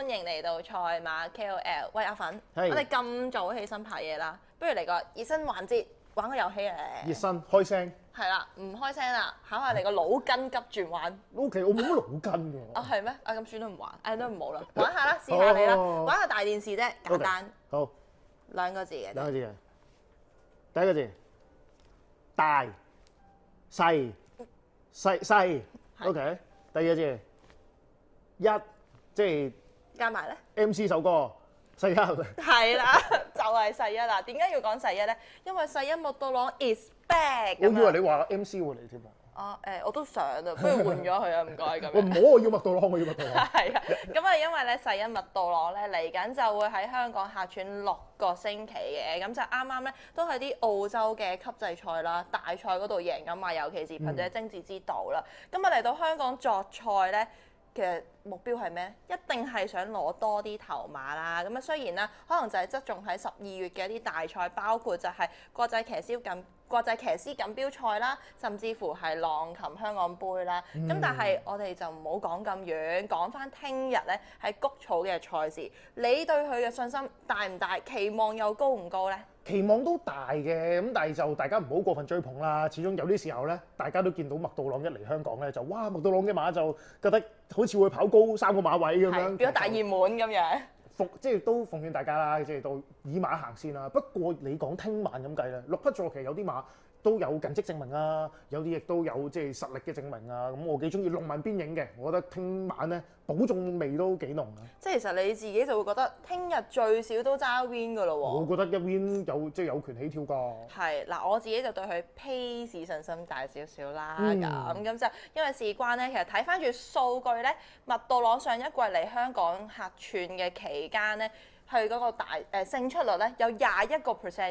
歡迎嚟到賽馬 KOL。喂，阿粉，係我哋咁早起身拍嘢啦，不如嚟個熱身環節，玩個遊戲咧。熱身開聲。係啦，唔開聲啦，考下你個腦筋急轉彎。O.K. 我冇乜腦筋喎。啊係咩？啊咁算都唔玩，誒都唔好啦，玩下啦，試下你啦，好玩下大電視啫，簡單，好，兩個字嘅。兩個字嘅。第一個字大細細。O.K. 第二個字一，即係加埋咧。MC 首歌世一。係啦，就係世一啦。點解要講世一咧？因為世一麥當勞 is back 我以為咁啊！你話 MC 會嚟添啊。我都想啊，不如換咗佢啊，唔該咁樣。我唔好，我要麥當勞，我要麥當勞。係啊，咁啊，因為咧世一麥當勞咧嚟緊就會喺香港客串6個星期嘅，咁就啱啱咧都係啲澳洲嘅級制賽啦、大賽嗰度贏緊嘛，尤其是憑藉精緻之道啦。咁啊嚟到香港作賽咧。其實目標係咩？一定係想攞多啲頭馬啦。咁啊，雖然啦，可能就係側重喺12月嘅一啲大賽，包括就係國際騎師錦標賽啦，甚至乎係浪琴香港杯啦。咁但係我哋就唔好講咁遠，講翻聽日咧係谷草嘅賽事，你對佢嘅信心大唔大？期望又高唔高咧？期望都大嘅，咁但係就大家唔好過分追捧啦。始終有啲時候咧，大家都見到麥道朗一嚟香港咧，就哇麥道朗嘅馬就覺得好似會跑高3個馬位咁樣，變咗大熱門咁樣。即係都奉勸大家啦，即係到以馬行先啦。不過你講聽晚咁計咧，6匹坐騎有啲馬都有近績證明啊，有啲亦都有即係實力嘅證明啊。咁我幾中意龍紋邊影嘅，我覺得聽晚咧保中味都幾濃啊。即係其實你自己就會覺得聽日最少都揸 win 㗎咯喎。我覺得一 win 有權起跳㗎。係嗱，我自己就對佢 pace 信心大少少啦。咁就因為事關咧，其實睇翻住數據咧，麥道朗上一季嚟香港客串嘅期間咧，佢嗰個勝出率咧有21%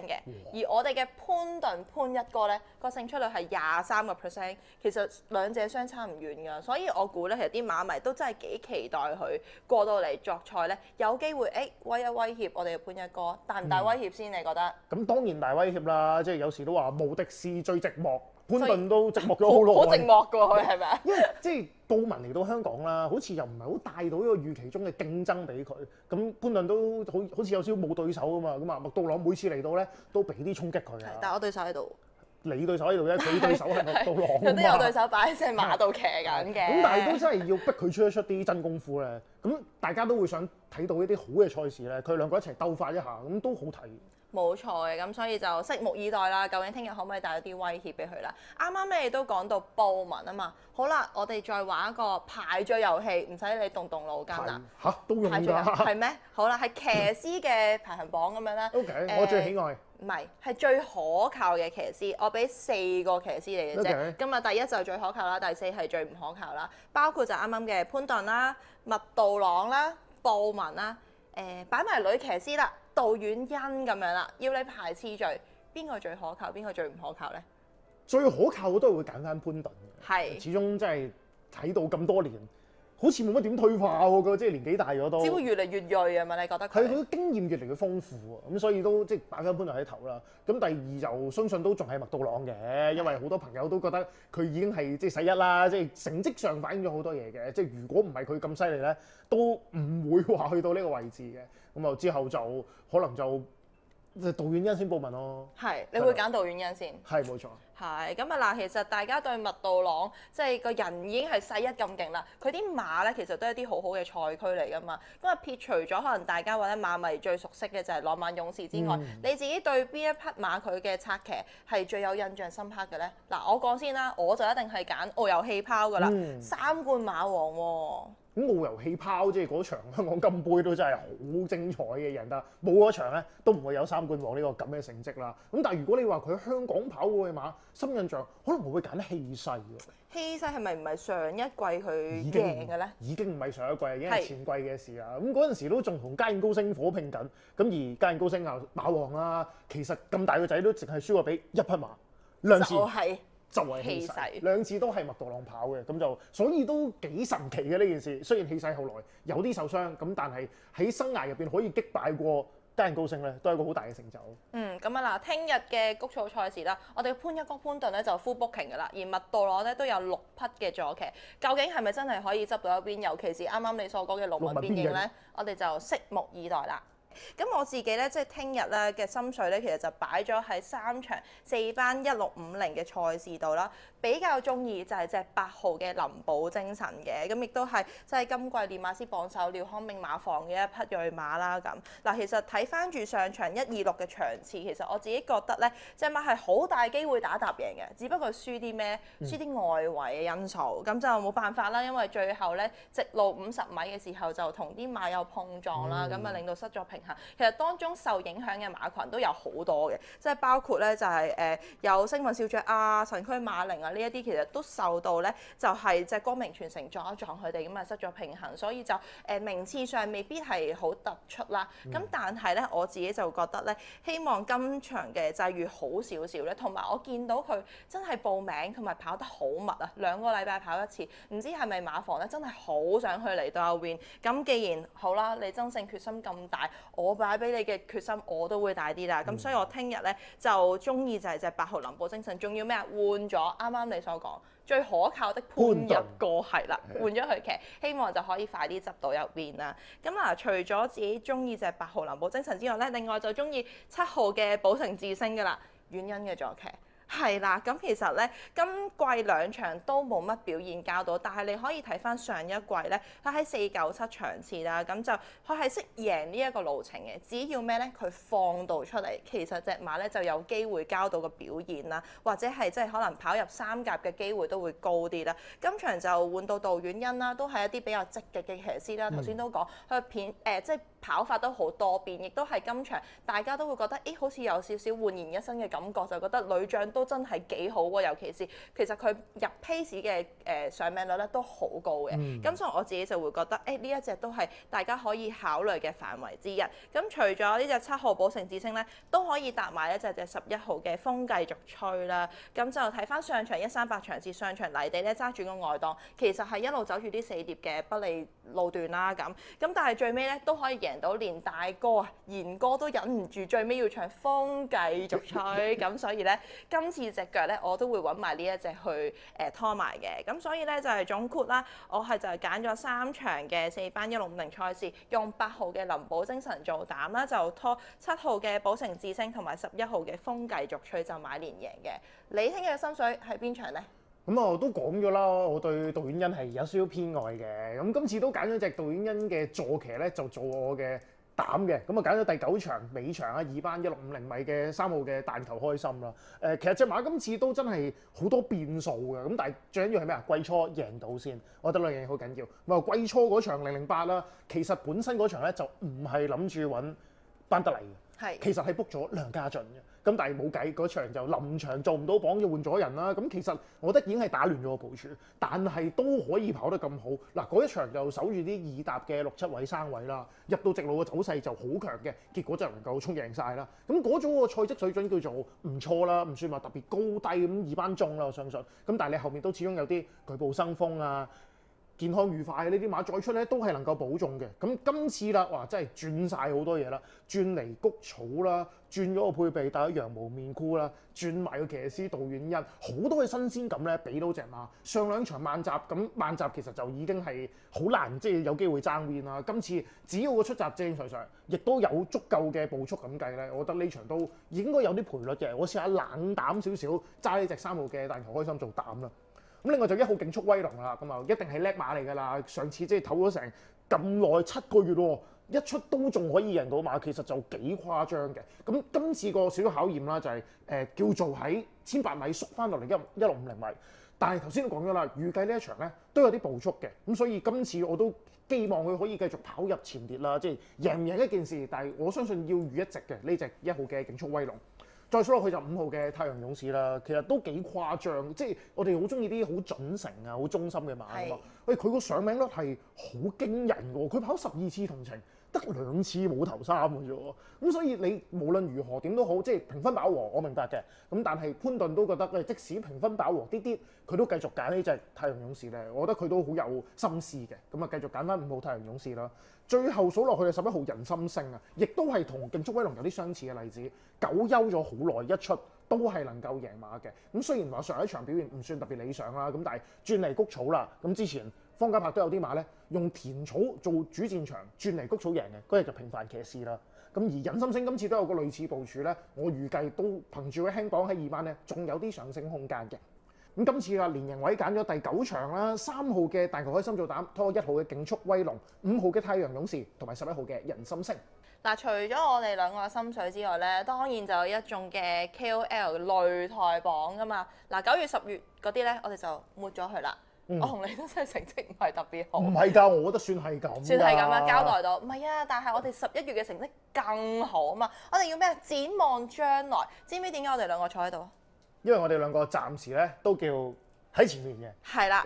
嘅，而我哋嘅潘一哥咧個勝出率係23%，其實兩者相差唔遠㗎，所以我估咧其實啲馬迷都真係幾期待佢過到嚟作賽咧，有機會威一威脅我哋嘅潘一哥，大唔大威脅先？你覺得？咁當然大威脅啦，即係有時都話無敵是最寂寞，潘頓都寂寞咗好耐。好寂寞㗎佢係咪啊？因為即係布文嚟到香港啦，好似又唔係好帶到呢個預期中嘅競爭俾佢。咁潘頓都好似有少少冇對手㗎嘛。咁啊麥道朗每次嚟到咧都俾啲衝擊佢啊。但係我對手喺度。你對手喺度啫，佢對手係麥道朗。佢都有對手擺喺隻馬度騎緊嘅。咁但係都真係要逼佢出一出啲真功夫咧。咁大家都會想睇到一啲好嘅賽事咧，佢兩個一齊鬥法一下，咁都好睇。冇錯嘅，咁所以就拭目以待啦。究竟聽日可唔可以帶到啲威脅俾佢啦？啱啱你都講到布文啊嘛，好啦，我哋再玩一個排序遊戲，唔使你動腦筋啦。嚇都用㗎？係咩？好啦，係騎師嘅排行榜咁樣啦。OK，我最喜愛。唔係最可靠嘅騎師，我俾4個騎師嚟嘅啫。咁啊，第一就最可靠啦，第4係最唔可靠啦。包括就啱啱嘅潘頓啦、麥道朗啦、布文啦，擺埋女騎師啦。杜婉欣咁樣啦，要你排次序，邊個最可靠，邊個最唔可靠咧？最可靠我都係會揀翻潘頓嘅，係始終真係睇到咁多年，好似冇乜點退化喎，即係年紀大咗都。只會越嚟越鋭啊嘛？你覺得佢？係佢經驗越嚟越豐富喎，咁所以都即係擺翻潘頓喺頭啦。咁第二就相信都仲係麥道朗嘅，因為好多朋友都覺得佢已經係即係世一啦，即係成績上反映咗好多嘢嘅。即係如果唔係佢咁犀利咧，都唔會話去到呢個位置嘅。咁啊之後就可能就杜婉欣先布文咯。係，你會揀杜婉欣先？係冇錯。係咁啊嗱，其實大家對麥道朗即係個人已經係世一咁勁啦，佢啲馬咧其實都係啲好好嘅賽區嚟㗎嘛。咁啊撇除咗可能大家或者馬迷最熟悉嘅就係浪漫勇士之外，你自己對邊一匹馬佢嘅策騎係最有印象深刻嘅咧？嗱，我講先啦，我就一定係揀遨遊氣泡㗎啦，3冠馬王喎。咁遨遊氣泡即係嗰場香港金杯都真係好精彩嘅，贏得冇嗰場咧都唔會有3冠王呢個咁嘅成績啦。咁但係如果你話佢喺香港跑過嘅馬，深印象可能我會揀氣勢喎。氣勢係咪唔係上一季佢贏嘅咧？已經唔係上一季，已經係前季嘅事啦。咁嗰陣時都仲同嘉應高升火拼緊，咁而嘉應高升啊馬王啦，其實咁大個仔都淨係輸過俾一匹馬兩次。就係氣勢，兩次都係麥道朗跑嘅，咁就所以都幾神奇嘅呢件事。雖然氣勢後來有啲受傷，咁但係喺生涯入邊可以擊敗過加人高升咧，都係一個好大嘅成就。咁啊嗱，聽日嘅谷草賽事啦，我哋潘一哥潘頓咧就 full booking 㗎啦，而麥道朗咧都有6匹嘅坐騎，究竟係咪真係可以執到一邊？尤其是啱啱你所講嘅龍紋邊境咧，我哋就拭目以待啦。咁我自己咧，即係聽日咧嘅心水咧，其實就擺咗喺3場4班1650嘅賽事度啦。比較中意就係隻8號嘅林寶精神嘅，咁亦都係即係今季練馬師榜首廖康明馬房嘅一匹鋭馬啦。咁嗱，其實睇翻住上場126嘅場次，其實我自己覺得咧，隻馬係好大機會打搭贏嘅，只不過輸啲咩？輸啲外圍嘅因素，咁就冇辦法啦。因為最後咧直路50米嘅時候就同啲馬有碰撞啦，咁啊令到失咗平衡。其實當中受影響嘅馬群都有好多嘅，即係包括咧就係有星運小雀啊、神驅馬靈啊呢一啲，其實都受到咧就係隻光明傳承撞一撞佢哋，咁啊失咗平衡，所以就名次上未必係好突出啦。咁但係咧我自己就覺得咧，希望今場嘅際遇好少少咧，同埋我見到佢真係報名同埋跑得好密啊，2個禮拜跑一次，唔知係咪馬房咧真係好想去嚟到阿 Win。咁既然好啦，你爭勝決心咁大，我擺俾你嘅決心我都會大啲啦。咁所以我聽日咧就中意就係隻8號林寶精神，仲要咩啊？換咗啱啱你所講最可靠的潘一哥係啦，換咗佢騎，希望就可以快啲執到入邊啦。咁嗱，除咗自己中意隻8號林寶精神之外咧，另外就中意7號嘅寶城智星噶啦，遠欣嘅坐騎。係啦，咁其實咧，今季2場都冇乜表現交到，但係你可以睇翻上一季咧，佢喺497場次啦，咁就佢係識贏呢一個路程嘅，只要咩咧，佢放到出嚟，其實隻馬咧就有機會交到個表現啦，或者係即係可能跑入3甲嘅機會都會高啲啦。今場就換到杜遠欣啦，都係一啲比較積極嘅騎師啦。頭先都講佢即係跑法都好多變，亦都係今場大家都會覺得，好似有少少煥然一新嘅感覺，就覺得女將都真係幾好喎，尤其是其實佢入 pace 嘅上名率咧都好高嘅，咁所以我自己就會覺得呢一隻都係大家可以考慮嘅範圍之一。咁除咗呢隻7號寶城智星咧，都可以搭埋一隻11號嘅風繼續吹啦。咁就睇翻上場138場次，上場泥地咧揸住個外檔，其實係一路走住啲4碟嘅不利路段啦。咁但係最尾咧都可以贏到，連大哥啊賢哥都忍唔住，最尾要唱風繼續吹。咁所以咧今次隻腳咧，我都會揾埋呢一隻去拖埋嘅。咁所以咧就係總括啦，我係就係揀咗3場嘅4班1650賽事，用8號嘅林寶精神做膽啦，就拖7號嘅寶城智星同埋11號嘅風繼續吹就買連贏嘅。你聽日嘅心水係邊場咧？咁我都講咗啦，我對杜遠欣係有少少偏愛嘅。咁今次都揀咗隻杜遠欣嘅坐騎咧，就做我嘅膽嘅。咁啊揀咗第9場尾場啊，2班1650米嘅3號嘅彈球開心啦。其實隻馬今次都真係好多變數嘅。咁但係最緊要係咩啊？季初贏到先，我覺得兩樣嘢好緊要。咁季初嗰場008啦，其實本身嗰場咧就唔係諗住揾班德利嘅，其實係 book 咗梁家俊嘅。咁但係冇計，嗰場就臨場做唔到榜，就換咗人啦。咁其實我覺得已經係打亂咗個部署，但係都可以跑得咁好。嗱，嗰一場就守住啲2搭嘅6、7位生位啦，入到直路嘅走勢就好強嘅，結果就能夠衝贏晒啦。咁嗰種個賽績水準叫做唔錯啦，唔算話特別高低咁2班中啦，我相信。咁但係你後面都始終有啲舉步生風啊，健康愉快呢啲馬再出咧都係能夠保中嘅。咁今次啦，哇真係轉晒好多嘢啦，轉嚟谷草啦，轉咗個配備戴咗羊毛面箍啦，轉埋個騎師杜遠欣，好多嘅新鮮感咧俾到隻馬。上2場慢閘，咁慢閘其實就已經係好難即係有機會爭 win 啦。今次只要個出閘正常常，亦都有足夠嘅步速咁計咧，我覺得呢場都應該有啲賠率嘅。我試下冷膽少少揸呢隻3號嘅彈球開心做膽啦。咁另外就1號競速威龍啦，咁啊一定係叻馬嚟㗎啦！上次即係唞咗成咁耐7個月喎，一出都仲可以贏到馬，其實就幾誇張嘅。咁今次個少少考驗啦，就係叫做喺1800米縮翻落嚟1650米，但係頭先都講咗啦，預計呢一場咧都有啲步速嘅，咁所以今次我都希望佢可以繼續跑入前列啦，即係贏唔贏一件事，但係我相信要預一席嘅呢隻1號嘅競速威龍。再數落去就5號嘅太陽勇士啦，其實都幾誇張，即係我哋好中意啲好準成啊、好忠心嘅馬㗎嘛。佢個上名率係好驚人㗎喎，佢跑12次同程，得2次冇頭三嘅啫喎。咁所以你無論如何點都好，即係評分飽和，我明白嘅。咁但係潘頓都覺得即使評分飽和啲啲，佢都繼續揀呢隻太陽勇士咧。我覺得佢都好有心思嘅。咁啊，繼續揀翻5號太陽勇士啦。最後數落去嘅11號人心星啊，亦都係同競速威龍有啲相似嘅例子。久休咗好耐，一出都係能夠贏馬嘅。咁雖然話上一場表現唔算特別理想啦，咁但係轉嚟谷草啦。咁之前方家柏都有啲馬咧，用田草做主戰場，轉嚟谷草贏嘅，嗰日就平凡騎士啦。咁而人心星今次都有個類似部署咧，我預計都憑住佢輕磅喺2班咧，仲有啲上升空間嘅。咁今次啊，連贏位揀咗第9場啦，3號嘅但求開心做膽，拖1號嘅競速威龍，5號嘅太陽勇士，同埋11號嘅人心星。嗱，除咗我哋兩個嘅心水之外咧，當然就有一眾嘅 KOL 擂台榜噶嘛。嗱，9月10月嗰啲咧，我哋就抹咗佢啦。我同你都真係成績唔係特別好。唔係㗎，我覺得算係咁。算係咁啦，交代到。唔係啊，但係我哋11月嘅成績更好啊嘛。我哋要咩啊？展望將來。知唔知點解我哋兩個坐喺度啊？因為我哋兩個暫時咧都叫喺前面嘅。係啦，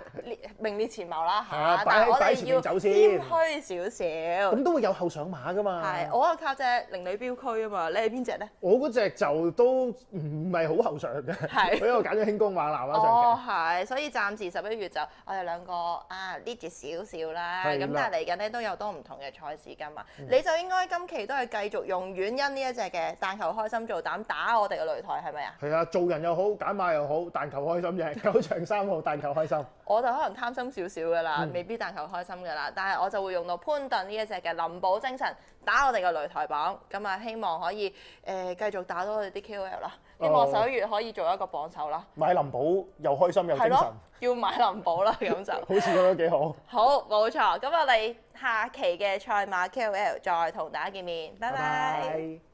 名列前茅啦啊嚇，但係我擺哋要前面走先謙虛少少。咁都會有後上馬㗎嘛。係，我係靠隻靈女標區啊嘛，你係邊只咧？我嗰隻就都唔係好後上嘅，係因為我揀咗輕功馬男啦上哦，期。係，所以暫時11月就我哋兩個啊呢住少少啦，係啦咁但係嚟緊咧都有多唔同嘅賽事㗎嘛，你就應該今期都係繼續用遠欣呢一隻嘅但求開心做膽打我哋嘅擂台係咪啊？係啊，做人又好，揀馬又好，但求開心嘅9場3號，但求開心。我就可能貪心少少㗎啦，未必但求開心㗎啦，但係我就會用到潘頓呢一隻嘅林寶精神打我哋嘅擂台榜，咁啊希望可以繼續打到我哋啲 KOL 啦，希望11月可以做一個榜首啦。買林寶又開心又精神，係咯，要買林寶啦，咁就好似覺得幾好。好，冇錯。咁我哋下期嘅賽馬 KOL 再同大家見面，拜拜。